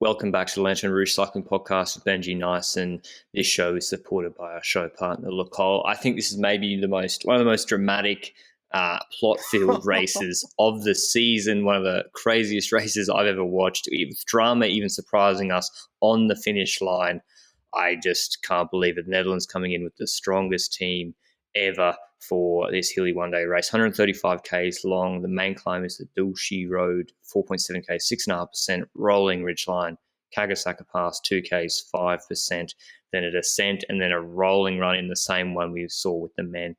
Welcome back to the Lanterne Rouge Cycling Podcast with Benji Naesen. This show is supported by our show partner, Cor. I think this is maybe one of the most dramatic plot-filled races of the season, one of the craziest races I've ever watched, with drama even surprising us on the finish line. I just can't believe it. The Netherlands coming in with the strongest team ever for this hilly one-day race. 135 Ks long. The main climb is the Dulci Road, 4.7 Ks, 6.5%, rolling ridgeline, Kagasaka Pass, 2 Ks, 5%, then a descent, and then a rolling run in the same one we saw with the men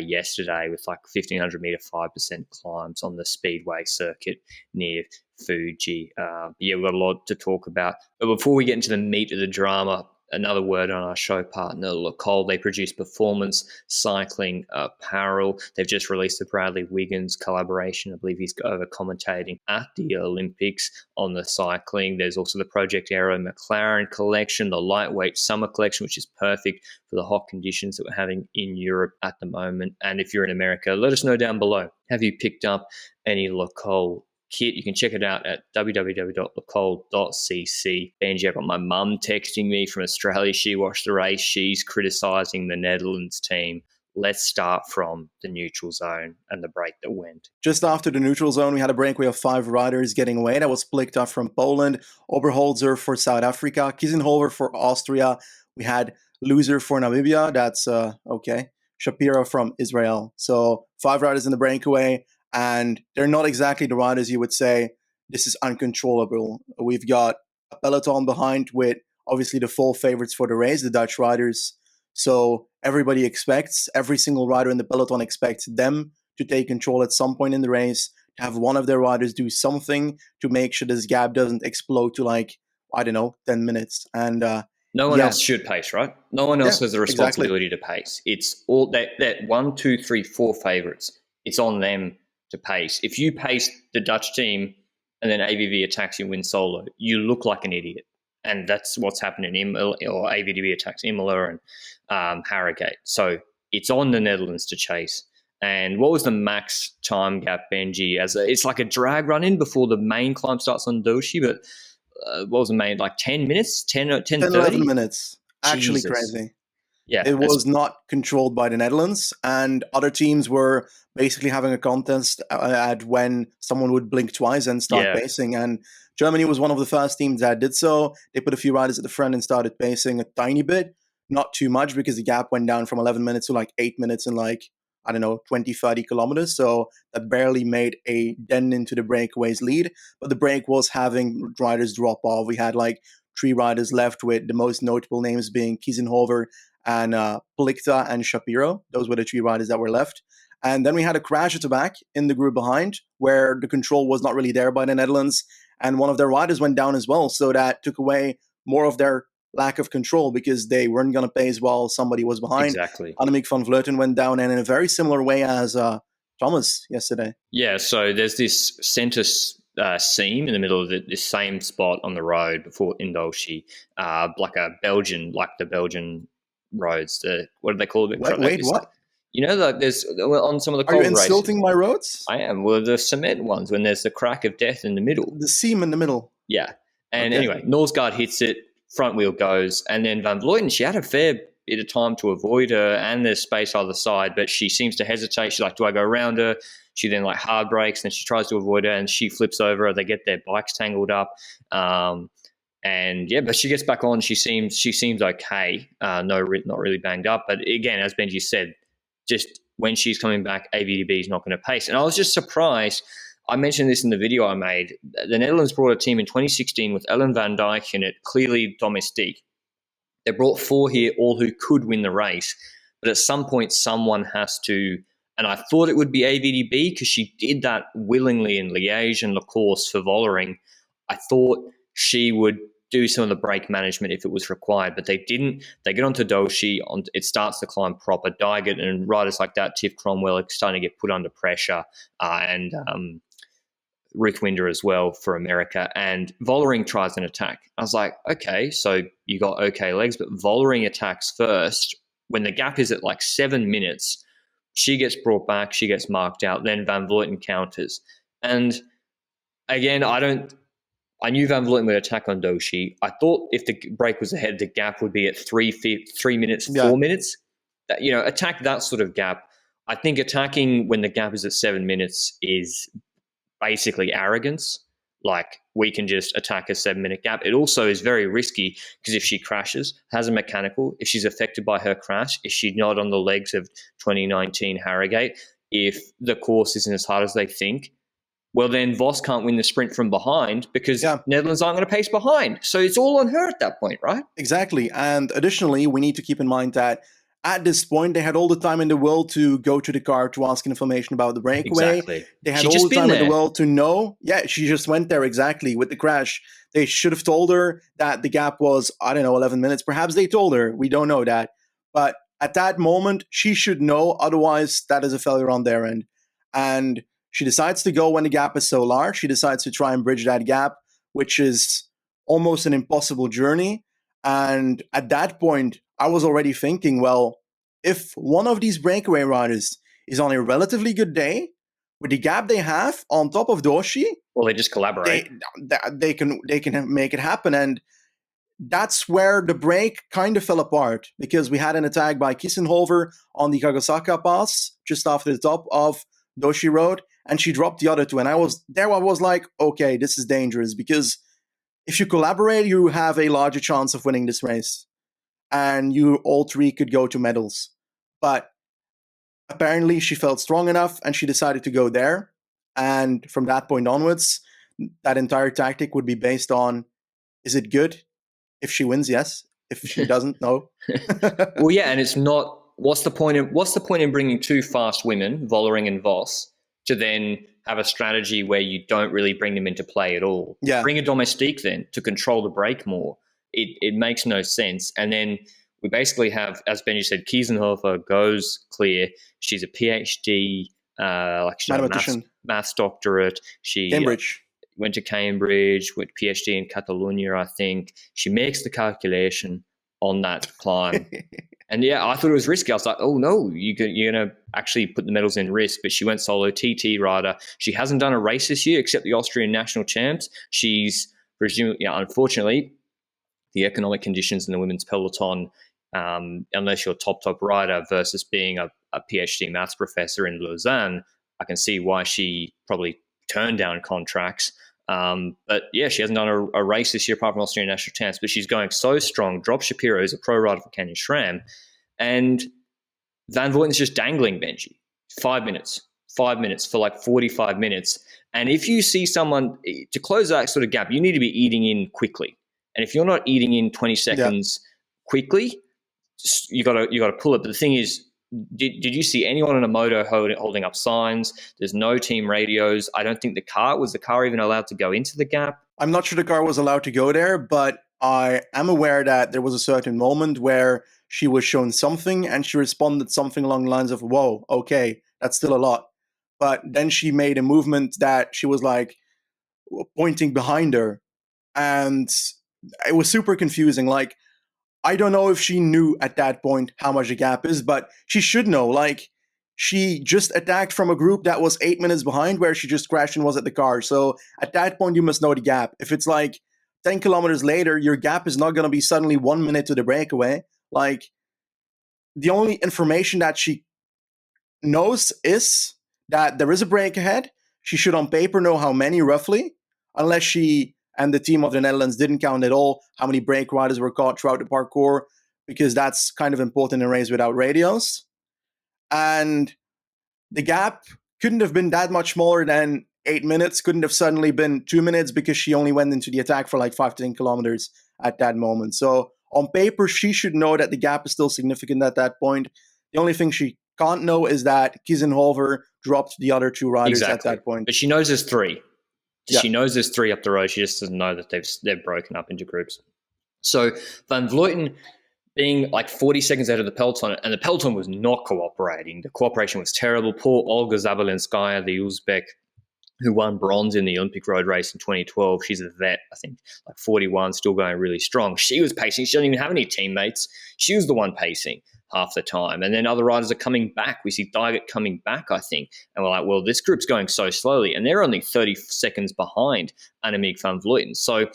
yesterday with like 1,500 metre, 5% climbs on the Speedway circuit near Fuji. We've got a lot to talk about. But before we get into the meat of the drama, another word on our show partner, Cor. They produce performance cycling apparel. They've just released the Bradley Wiggins collaboration. I believe he's over commentating at the Olympics on the cycling. There's also the Project Aero McLaren collection, the lightweight summer collection, which is perfect for the hot conditions that we're having in Europe at the moment. And if you're in America, let us know down below. Have you picked up any Cor kit? You can check it out at www.lacole.cc. Benji, I've got my mum texting me from Australia. She watched the race. She's criticising the Netherlands team. Let's start from the neutral zone and the break that went. Just after the neutral zone, we had a breakaway of 5 riders getting away. That was Pliktov from Poland, Oberholzer for South Africa, Kiesenhover for Austria. We had Loser for Namibia. That's okay. Shapiro from Israel. So 5 riders in the breakaway. And they're not exactly the riders you would say this is uncontrollable. We've got a peloton behind with obviously the full favorites for the race, the Dutch riders. So everybody expects, every single rider in the peloton expects them to take control at some point in the race, to have one of their riders do something to make sure this gap doesn't explode to 10 minutes. And no one else should pace, right? No one else has the responsibility to pace. It's all that 1, 2, 3, 4 favorites. It's on them to pace. If you pace the Dutch team and then AVV attacks you and wins solo, you look like an idiot. And that's what's happened in Imola, or AVV attacks Imola and Harrogate. So it's on the Netherlands to chase. And what was the max time gap, Benji? It's like a drag run in before the main climb starts on Doshi, but what was the main, 10 minutes? 10 11 minutes. Actually Jesus. Crazy. Yeah, it was not controlled by the Netherlands, and other teams were basically having a contest at when someone would blink twice and start pacing. And Germany was one of the first teams that did so. They put a few riders at the front and started pacing a tiny bit, not too much, because the gap went down from 11 minutes to 8 minutes in 20, 30 kilometers. So that barely made a dent into the breakaways lead. But the break was having riders drop off. We had 3 riders left, with the most notable names being Kiesenhover and Plikta and Shapiro. Those were the 3 riders that were left. And then we had a crash at the back in the group behind, where the control was not really there by the Netherlands. And one of their riders went down as well. So that took away more of their lack of control, because they weren't going to pace while somebody was behind. Exactly. Annemiek van Vleuten went down, and in a very similar way as Thomas yesterday. Yeah, so there's this centre seam in the middle of this same spot on the road before Indolshi, the Belgian roads. What do they call it? Wait, what? There's on some of the cold races. Are you insulting my roads? I am. Well, the cement ones, when there's the crack of death in the middle. The seam in the middle. Yeah. And anyway, Norsgaard hits it, front wheel goes, and then Van Vleuten, she had a fair bit of time to avoid her, and there's space either side, but she seems to hesitate. She's like, do I go around her? She then hard brakes, and she tries to avoid her, and she flips over her. They get their bikes tangled up. But she gets back on. She seems okay. Not really banged up. But again, as Benji said, just when she's coming back, AVDB is not going to pace. And I was just surprised. I mentioned this in the video I made. The Netherlands brought a team in 2016 with Ellen van Dijk in it, clearly domestique. They brought 4 here, all who could win the race. But at some point, someone has to, and I thought it would be AVDB, because she did that willingly in Liège and La Course for Vollering. I thought she would do some of the brake management if it was required, but they didn't. They get onto Doshi, it starts the climb proper. Dygert and riders like that, Tiff Cromwell, are starting to get put under pressure, and Ruth Winder as well for America. And Vollering tries an attack. I was like, okay, so you got okay legs, but Vollering attacks first. When the gap is at 7 minutes, she gets brought back, she gets marked out, then Van Vleuten counters. And again, I don't I knew Van Vleuten would attack on Doshi. I thought if the break was ahead, the gap would be at 3 minutes, 4 minutes. That, attack that sort of gap. I think attacking when the gap is at 7 minutes is basically arrogance. Like, we can just attack a 7-minute gap. It also is very risky because if she crashes, has a mechanical, if she's affected by her crash, if she's not on the legs of 2019 Harrogate, if the course isn't as hard as they think, well, then Vos can't win the sprint from behind because Netherlands aren't going to pace behind. So it's all on her at that point, right? Exactly. And additionally, we need to keep in mind that at this point, they had all the time in the world to go to the car to ask information about the breakaway. Exactly. They had all the time in the world to know. Yeah, she just went there exactly with the crash. They should have told her that the gap was, 11 minutes. Perhaps they told her. We don't know that. But at that moment, she should know. Otherwise, that is a failure on their end. And she decides to go when the gap is so large. She decides to try and bridge that gap, which is almost an impossible journey. And at that point, I was already thinking, well, if one of these breakaway riders is on a relatively good day, with the gap they have on top of Doshi, well, they just collaborate. They can make it happen. And that's where the break kind of fell apart, because we had an attack by Kiesenhofer on the Kagasaka pass just after the top of Doshi Road, and she dropped the other two. And I was like, okay, this is dangerous, because if you collaborate, you have a larger chance of winning this race. And you all three could go to medals. But apparently she felt strong enough and she decided to go there. And from that point onwards, that entire tactic would be based on, is it good? If she wins, yes. If she doesn't, no. Well, yeah, and it's not. What's the point in bringing two fast women, Vollering and Vos, to then have a strategy where you don't really bring them into play at all? Yeah. Bring a domestique then to control the break more. It makes no sense. And then we basically have, as Benji said, Kiesenhofer goes clear. She's a PhD, maths doctorate. She Cambridge. Went to Cambridge, with PhD in Catalonia, I think. She makes the calculation on that climb. And yeah, I thought it was risky. I was like, oh no, you're going to actually put the medals in risk. But she went solo, TT rider. She hasn't done a race this year except the Austrian national champs. She's presumably, unfortunately, the economic conditions in the women's peloton, unless you're top rider versus being a PhD maths professor in Lausanne, I can see why she probably turned down contracts. But yeah, she hasn't done a race this year apart from Austrian national champs, but she's going so strong. Drop Shapiro is a pro rider for Canyon SRAM, and Van Vleuten's just dangling Benji. 5 minutes for like 45 minutes. And if you see someone, to close that sort of gap, you need to be eating in quickly. And if you're not eating in 20 seconds quickly, you got to pull it. But the thing is, did you see anyone on a moto holding up signs? There's no team radios. I don't think the car even allowed to go into the gap? I'm not sure the car was allowed to go there, but I am aware that there was a certain moment where she was shown something and she responded something along the lines of, whoa, okay, that's still a lot. But then she made a movement that she was like pointing behind her. And it was super confusing. Like, I don't know if she knew at that point how much the gap is, but she should know. Like, she just attacked from a group that was 8 minutes behind, where she just crashed and was at the car. So at that point, you must know the gap. If it's like 10 kilometers later, your gap is not going to be suddenly 1 minute to the breakaway. Like, the only information that she knows is that there is a break ahead. She should on paper know how many roughly, unless she and the team of the Netherlands didn't count at all how many break riders were caught throughout the parkour, because that's kind of important in a race without radios. And the gap couldn't have been that much smaller than 8 minutes, couldn't have suddenly been 2 minutes, because she only went into the attack for like 5 to 10 kilometers at that moment. So on paper, she should know that the gap is still significant at that point. The only thing she can't know is that Kiesenhofer dropped the other two riders at that point. But she knows there's three. Yeah. She knows there's three up the road. She just doesn't know that they've broken up into groups. So Van Vleuten being like 40 seconds ahead of the peloton, and the peloton was not cooperating. The cooperation was terrible. Poor Olga Zabelinskaya, the Uzbek, who won bronze in the Olympic road race in 2012. She's a vet, I think, like 41, still going really strong. She was pacing. She doesn't even have any teammates. She was the one pacing. half the time. And then other riders are coming back. We see Dijkert coming back, I think. And we're like, well, this group's going so slowly. And they're only 30 seconds behind Annemiek van Vleuten. So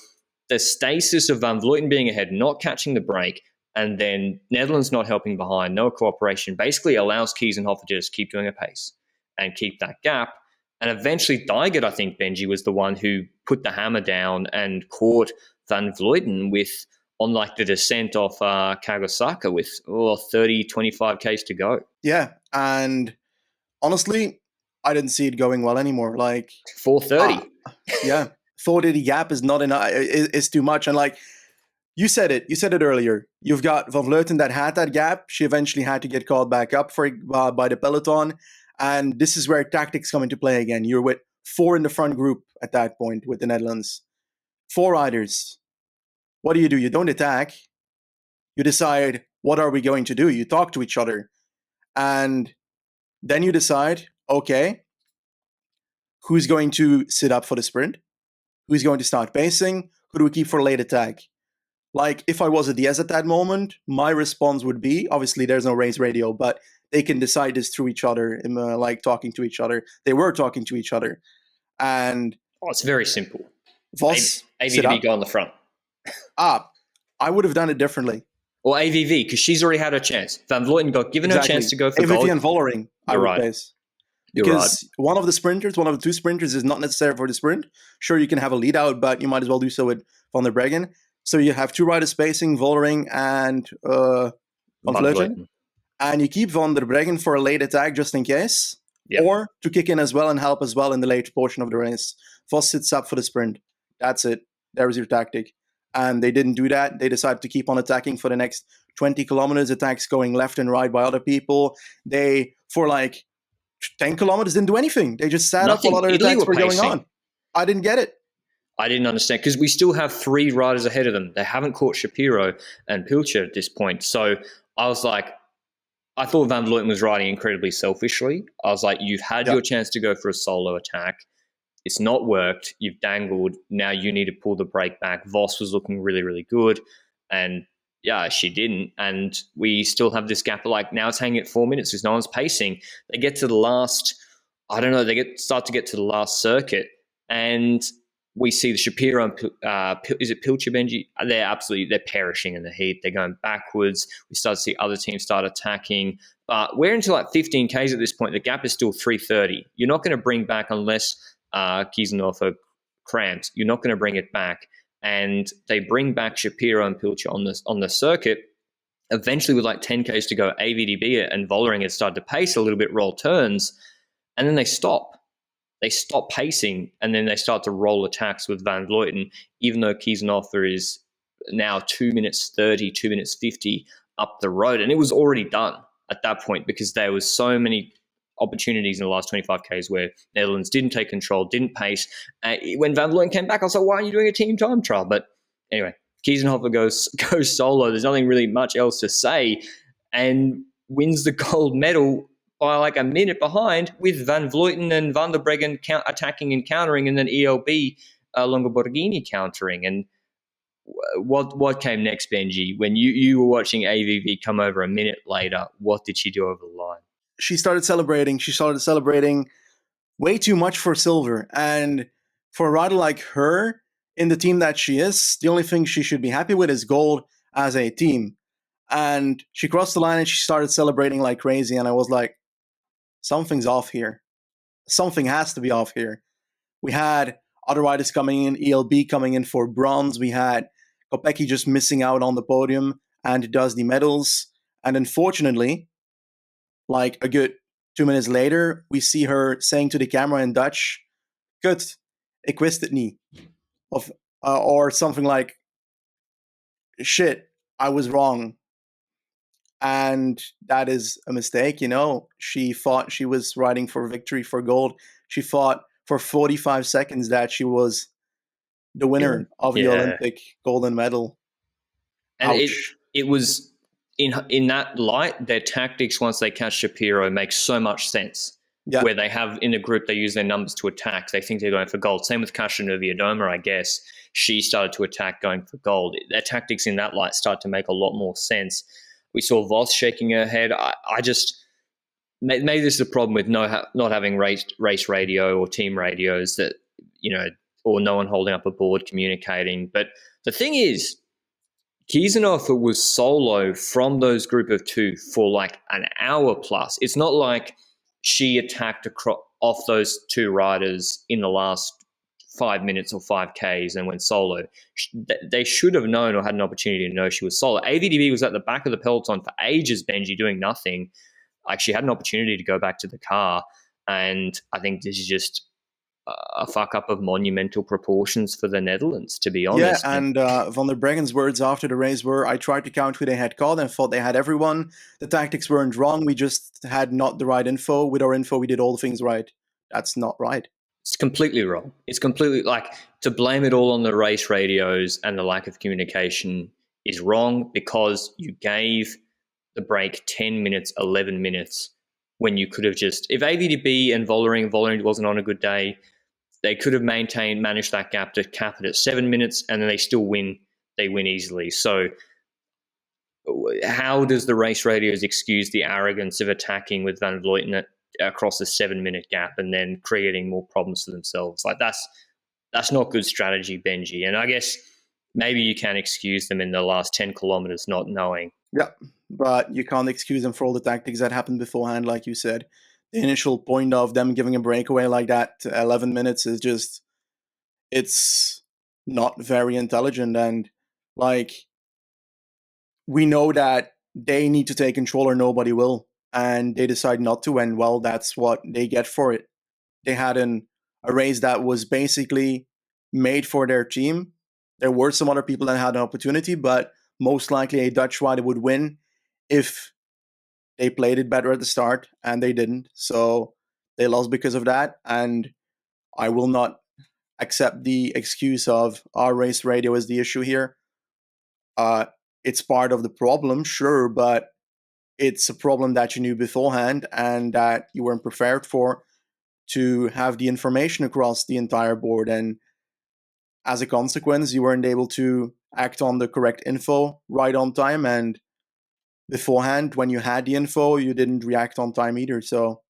the stasis of Van Vleuten being ahead, not catching the break, and then Netherlands not helping behind, no cooperation, basically allows Kiesenhofer to just keep doing a pace and keep that gap. And eventually Dijkert, I think, Benji, was the one who put the hammer down and caught Van Vleuten on like the descent off Kagasaka with 30, 25 Ks to go. Yeah, and honestly, I didn't see it going well anymore. Like 4:30. Yeah, 4:30 gap is not enough. It's too much. And like you said it earlier. You've got Van Vleuten that had that gap. She eventually had to get called back up by the peloton. And this is where tactics come into play again. You're with 4 in the front group at that point with the Netherlands. 4 riders. What do? You don't attack. You decide, what are we going to do? You talk to each other. And then you decide, okay, who's going to sit up for the sprint? Who's going to start pacing? Who do we keep for late attack? Like, if I was a DS at that moment, my response would be, obviously there's no race radio, but they can decide this through each other, like talking to each other. They were talking to each other. And it's very simple. Vos, AVV go on the front. I would have done it differently. Or AVV, because she's already had her chance. Van Vleuten got given her chance to go for gold. AVV and Vollering, I would pace. Because one of the 2 sprinters is not necessary for the sprint. Sure, you can have a lead out, but you might as well do so with Van der Breggen. So you have 2 riders spacing, Vollering and Van Vleuten. And you keep Van der Breggen for a late attack just in case. Yep. Or to kick in as well and help as well in the late portion of the race. Vos sits up for the sprint. That's it. There is your tactic. And they didn't do that. They decided to keep on attacking for the next 20 kilometers, attacks going left and right by other people. They, for like 10 kilometers, didn't do anything. They just sat up while other attacks were going on. I didn't get it. I didn't understand, because we still have 3 riders ahead of them. They haven't caught Shapiro and Pilcher at this point. So I was like, I thought Van Vleuten was riding incredibly selfishly. I was like, you've had your chance to go for a solo attack. It's not worked. You've dangled. Now you need to pull the brake back. Vos was looking really, really good. And yeah, she didn't. And we still have this gap. Like, now it's hanging at 4 minutes because no one's pacing. They get to the last, I don't know, start to get to the last circuit. And we see the Shapiro and is it Pilcher, Benji? They're perishing in the heat. They're going backwards. We start to see other teams start attacking. But we're into like 15 Ks at this point. The gap is still 3:30. You're not going to bring back unless Kiesenhofer cramps. You're not going to bring it back. And they bring back Shapiro and Pilcher on the circuit. Eventually, with like 10 Ks to go, AVDB and Vollering had started to pace a little bit, roll turns, and then they stop. They stop pacing, and then they start to roll attacks with Van Vleuten, even though Kiesenhofer is now 2 minutes 30, 2 minutes 50 up the road. And it was already done at that point, because there was so many opportunities in the last 25 Ks where Netherlands didn't take control, didn't pace. When Van Vleuten came back, I was like, why aren't you doing a team time trial? But anyway, Kiesenhofer goes solo. There's nothing really much else to say, and wins the gold medal by like a minute behind, with Van Vleuten and Van der Breggen attacking and countering, and then ELB Longoborghini countering. And what came next, Benji? When you were watching AVV come over a minute later, what did she do over the line? She started celebrating. She started celebrating way too much for silver. And for a rider like her, in the team that she is, the only thing she should be happy with is gold as a team. And she crossed the line and she started celebrating like crazy. And I was like, something's off here. Something has to be off here. We had other riders coming in, ELB coming in for bronze. We had Kopecky just missing out on the podium and does the medals. And unfortunately, like a good 2 minutes later, we see her saying to the camera in Dutch, "Kut, ik wist het niet," or something like, "Shit, I was wrong." And that is a mistake, you know. She thought she was riding for victory, for gold. She thought for 45 seconds that she was the winner of the Olympic golden medal. And it was, in that light, their tactics once they catch Shapiro makes so much sense. Yeah. Where they have, in a group, they use their numbers to attack. They think they're going for gold. Same with Kasia Niewiadoma, I guess. She started to attack going for gold. Their tactics in that light start to make a lot more sense. We saw Vos shaking her head. I just maybe this is a problem with not having race radio or team radios that, or no one holding up a board communicating. But the thing is, Kiesenhofer was solo from those group of two for like an hour plus. It's not like she attacked off those two riders in the last 5 minutes or 5Ks and went solo. They should have known or had an opportunity to know she was solo. AVDB was at the back of the peloton for ages, Benji, doing nothing. Like, she had an opportunity to go back to the car. And I think this is just a fuck up of monumental proportions for the Netherlands, to be honest. Yeah, and Van der Breggen's words after the race were, I tried to count who they had caught and thought they had everyone. The tactics weren't wrong. We just had not the right info. With our info, we did all the things right. That's not right. It's completely wrong. It's completely, like, to blame it all on the race radios and the lack of communication is wrong, because you gave the break 10 minutes, 11 minutes, when you could have just, if AVDB and Vollering wasn't on a good day, they could have managed that gap to cap it at 7 minutes, and then they still win. They win easily. So how does the race radios excuse the arrogance of attacking with Van Vleuten across a 7-minute gap and then creating more problems for themselves? Like, that's not good strategy, Benji. And I guess maybe you can excuse them in the last 10 kilometers not knowing. Yeah, but you can't excuse them for all the tactics that happened beforehand, like you said. The initial point of them giving a breakaway like that to 11 minutes is just, it's not very intelligent. And like, we know that they need to take control or nobody will, and they decide not to, and well, that's what they get for it. They had a race that was basically made for their team. There were some other people that had an opportunity, but most likely a Dutch rider would win if they played it better at the start, and they didn't. So they lost because of that, and I will not accept the excuse of our race radio is the issue here. It's part of the problem, sure, but it's a problem that you knew beforehand and that you weren't prepared for, to have the information across the entire board. And as a consequence, you weren't able to act on the correct info right on time. And beforehand, when you had the info, you didn't react on time either. So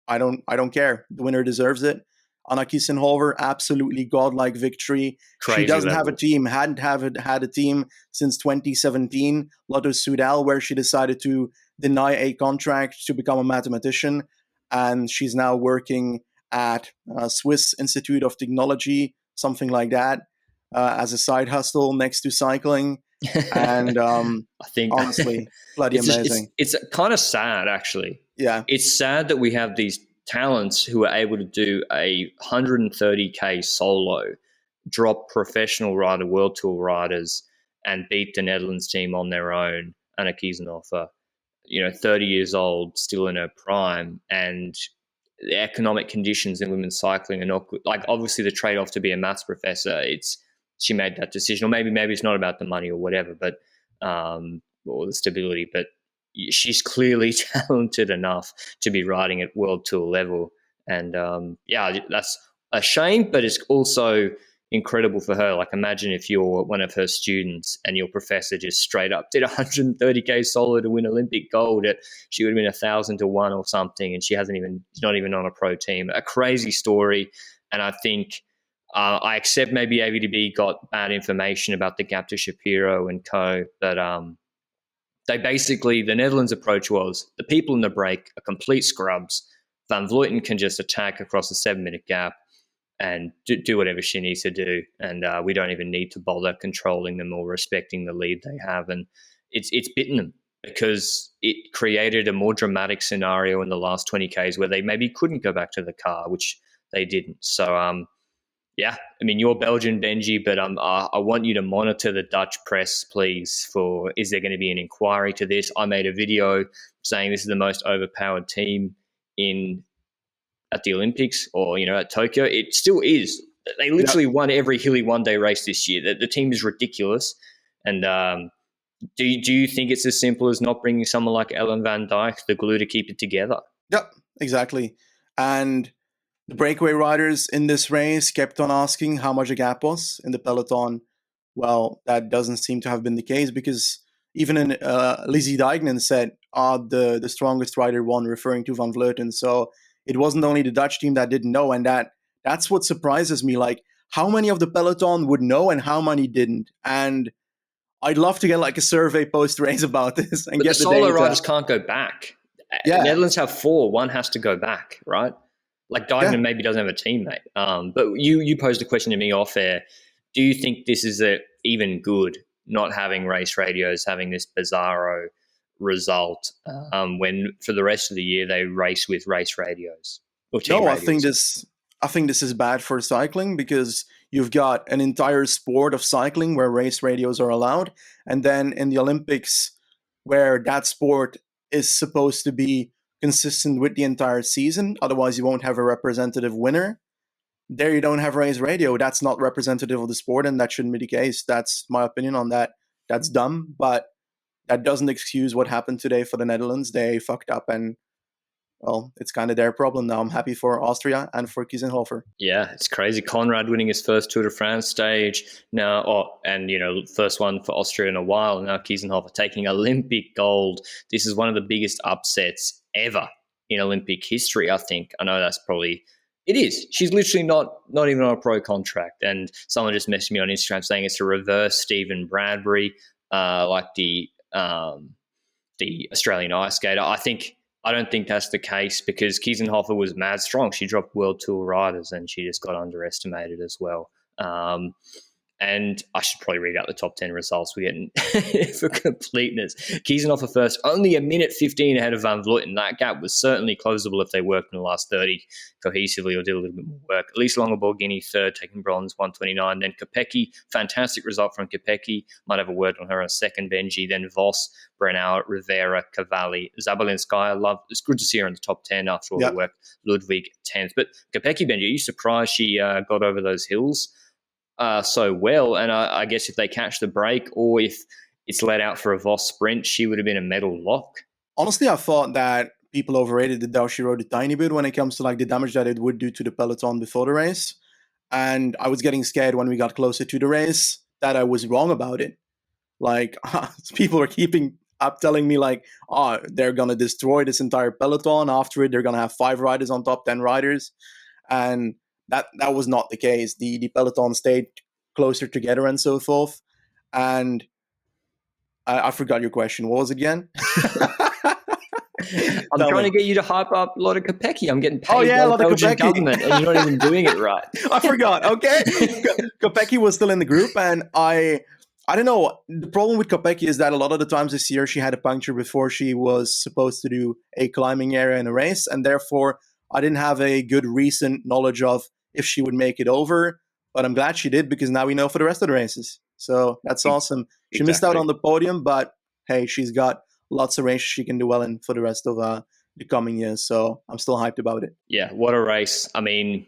I don't care. The winner deserves it. Anna Kiesenhofer, absolutely godlike victory. Crazy she doesn't level. have a team, hadn't had a team since 2017, Lotto Soudal, where she decided to deny a contract to become a mathematician. And she's now working at Swiss Institute of Technology, something like that, as a side hustle next to cycling. And I think, honestly, bloody amazing. It's kind of sad, actually. Yeah. It's sad that we have these talents who are able to do a 130K solo, drop professional rider, World Tour riders, and beat the Netherlands team on their own. Anna Kiesenhofer, 30 years old, still in her prime, and the economic conditions in women's cycling are not good. Like, obviously the trade-off to be a maths professor, she made that decision, or maybe it's not about the money or whatever, but or the stability, but she's clearly talented enough to be riding at World Tour level. And that's a shame, but it's also incredible for her. Like, imagine if you're one of her students and your professor just straight up did 130K solo to win Olympic gold. She would have been 1,000 to 1 or something, and she's not even on a pro team. A crazy story. And I think I accept maybe AVDB got bad information about the gap to Shapiro and co, but the Netherlands' approach was the people in the break are complete scrubs. Van Vleuten can just attack across a 7-minute gap and do whatever she needs to do, and we don't even need to bother controlling them or respecting the lead they have. And it's bitten them, because it created a more dramatic scenario in the last 20Ks where they maybe couldn't go back to the car, which they didn't. So yeah, I mean, you're Belgian, Benji, but I want you to monitor the Dutch press, please, for, is there going to be an inquiry to this? I made a video saying this is the most overpowered team at the Olympics, or, at Tokyo. It still is. They literally won every hilly one-day race this year. The team is ridiculous. And do you think it's as simple as not bringing someone like Ellen van Dijk, the glue to keep it together? Yep, exactly. And the breakaway riders in this race kept on asking how much a gap was in the peloton. Well, that doesn't seem to have been the case, because even in Lizzie Deignan said, the strongest rider won, referring to Van Vleuten. So it wasn't only the Dutch team that didn't know, and that's what surprises me. Like, how many of the peloton would know and how many didn't? And I'd love to get like a survey post race about this and but get the the solo data. riders can't go back. Yeah. Netherlands have 4. One has to go back, right? Like Dijkman maybe doesn't have a teammate. But you posed a question to me off air. Do you think this is even good, not having race radios, having this bizarro result when for the rest of the year they race with race radios or team radios? I think this is bad for cycling, because you've got an entire sport of cycling where race radios are allowed, and then in the Olympics, where that sport is supposed to be consistent with the entire season, otherwise you won't have a representative winner. There you don't have race radio. That's not representative of the sport, and that shouldn't be the case. That's my opinion on that. That's dumb, but that doesn't excuse what happened today for the Netherlands. They fucked up, and well, it's kind of their problem now. I'm happy for Austria and for Kiesenhofer. Yeah, it's crazy. Conrad winning his first Tour de France stage now, and first one for Austria in a while. And now Kiesenhofer taking Olympic gold. This is one of the biggest upsets ever in Olympic history, I think. I know that's probably it is. She's literally not even on a pro contract. And someone just messaged me on Instagram saying it's a reverse Stephen Bradbury, like the Australian ice skater. I don't think that's the case, because Kiesenhofer was mad strong. She dropped World Tour riders and she just got underestimated as well. And I should probably read out the top 10 results we're getting for completeness. Kiesenhofer first, only a minute 15 ahead of Van Vleuten. That gap was certainly closable if they worked in the last 30 cohesively or did a little bit more work. At least Longaborghini third, taking bronze, 129. Then Kopecky, fantastic result from Kopecky. Might have a word on her in a second. Benji, then Vos, Brennauer, Rivera, Cavalli, Zabelinskaya. It's good to see her in the top 10 after all the work. Ludwig, 10th. But Kopecky, Benji, are you surprised she got over those hills so well? And I guess if they catch the break, or if it's let out for a Vos sprint, she would have been a medal lock. Honestly, I thought that people overrated the Dow. She rode a tiny bit when it comes to like the damage that it would do to the peloton before the race. And I was getting scared when we got closer to the race that I was wrong about it. Like, people are keeping up telling me like, oh, they're going to destroy this entire peloton. After it, they're going to have 5 riders on top 10 riders. And that was not the case. The peloton stayed closer together and so forth. And I forgot your question. What was it again? I'm trying to get you to hype up a lot of Kopecky. I'm getting paid by the Belgian government, and you're not even doing it right. I forgot. Okay, Kopecky was still in the group, and I don't know. The problem with Kopecky is that a lot of the times this year she had a puncture before she was supposed to do a climbing area in a race, and therefore I didn't have a good recent knowledge of if she would make it over. But I'm glad she did, because now we know for the rest of the races. So that's awesome. She missed out on the podium, but hey, she's got lots of races she can do well in for the rest of the coming years. So I'm still hyped about it. Yeah, what a race. I mean,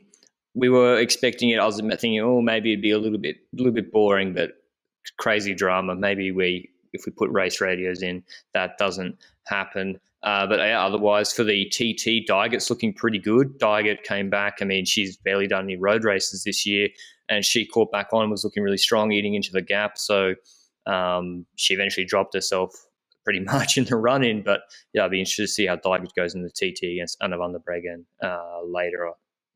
we were expecting it. I was thinking, oh, maybe it'd be a little bit boring, but crazy drama. Maybe if we put race radios in, that doesn't happen. But otherwise, for the TT, Dygert's looking pretty good. Dygert came back. I mean, she's barely done any road races this year, and she caught back on and was looking really strong, eating into the gap. So she eventually dropped herself pretty much in the run-in. But yeah, I'll be interested to see how Dygert goes in the TT against Anna van der Breggen later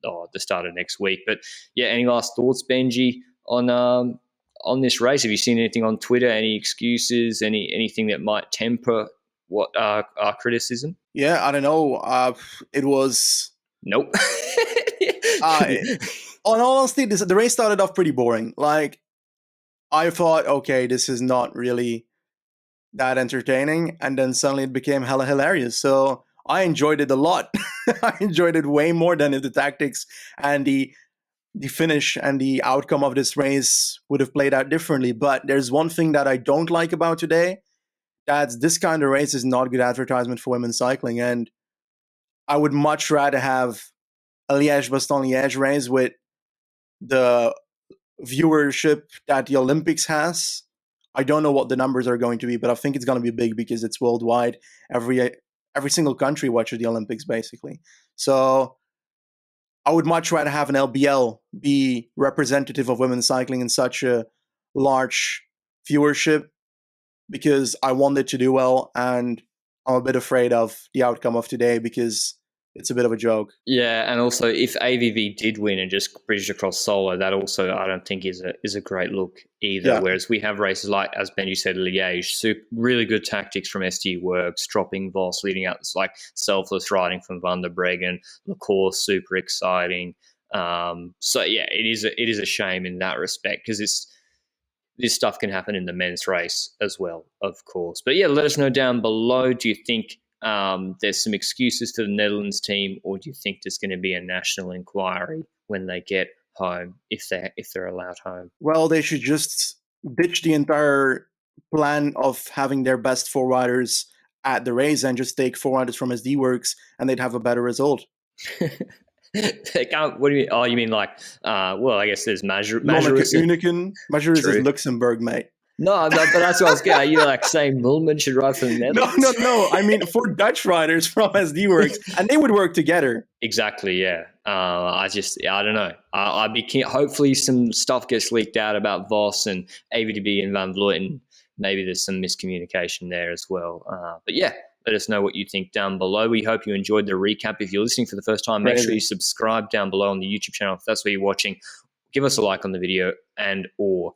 or at the start of next week. But yeah, any last thoughts, Benji, on this race? Have you seen anything on Twitter? Any excuses? Anything that might temper what our criticism? Yeah, I don't know. It was nope. On honesty, the race started off pretty boring. Like, I thought, okay, this is not really that entertaining, and then suddenly it became hella hilarious. So I enjoyed it a lot. I enjoyed it way more than if the tactics and the finish and the outcome of this race would have played out differently. But there's one thing that I don't like about today. That's this kind of race is not good advertisement for women's cycling. And I would much rather have a Liège-Bastogne-Liège race with the viewership that the Olympics has. I don't know what the numbers are going to be, but I think it's going to be big because it's worldwide. Every single country watches the Olympics, basically. So I would much rather have an LBL be representative of women's cycling in such a large viewership because I wanted to do well, and I'm a bit afraid of the outcome of today because it's a bit of a joke. Yeah, and also if AVV did win and just bridged across solo, that also I don't think is a great look either. Yeah. Whereas we have races like, as Benji said, Liège, really good tactics from SD Works, dropping Vos, leading out like selfless riding from Van der Breggen, Le Course, super exciting. So yeah, it is a shame in that respect because this stuff can happen in the men's race as well, of course. But yeah, let us know down below. Do you think there's some excuses for the Netherlands team, or do you think there's going to be a national inquiry when they get home, if they're allowed home? Well, they should just ditch the entire plan of having their best four riders at the race and just take four riders from SD Works, and they'd have a better result. They can't. What do you mean? Oh, you mean like? Well, I guess there's Majerus. Majerus is Luxembourg, mate. No, but that's what I was getting. You're like saying Mulman should ride for the Netherlands? No. I mean, for Dutch riders from SD Works, and they would work together. Exactly, yeah. I don't know. I'd be keen. Hopefully some stuff gets leaked out about Vos and AVDB and Van Vleuten. Maybe there's some miscommunication there as well. But yeah, let us know what you think down below. We hope you enjoyed the recap. If you're listening for the first time, make sure you subscribe down below on the YouTube channel. If that's where you're watching, give us a like on the video and or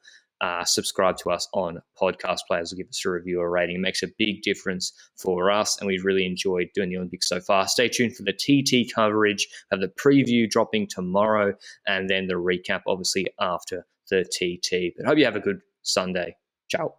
subscribe to us on podcast players. Will give us a review or rating. It makes a big difference for us, and we've really enjoyed doing the Olympics so far. Stay tuned for the TT coverage, have the preview dropping tomorrow, and then the recap obviously after the TT. But hope you have a good Sunday. Ciao.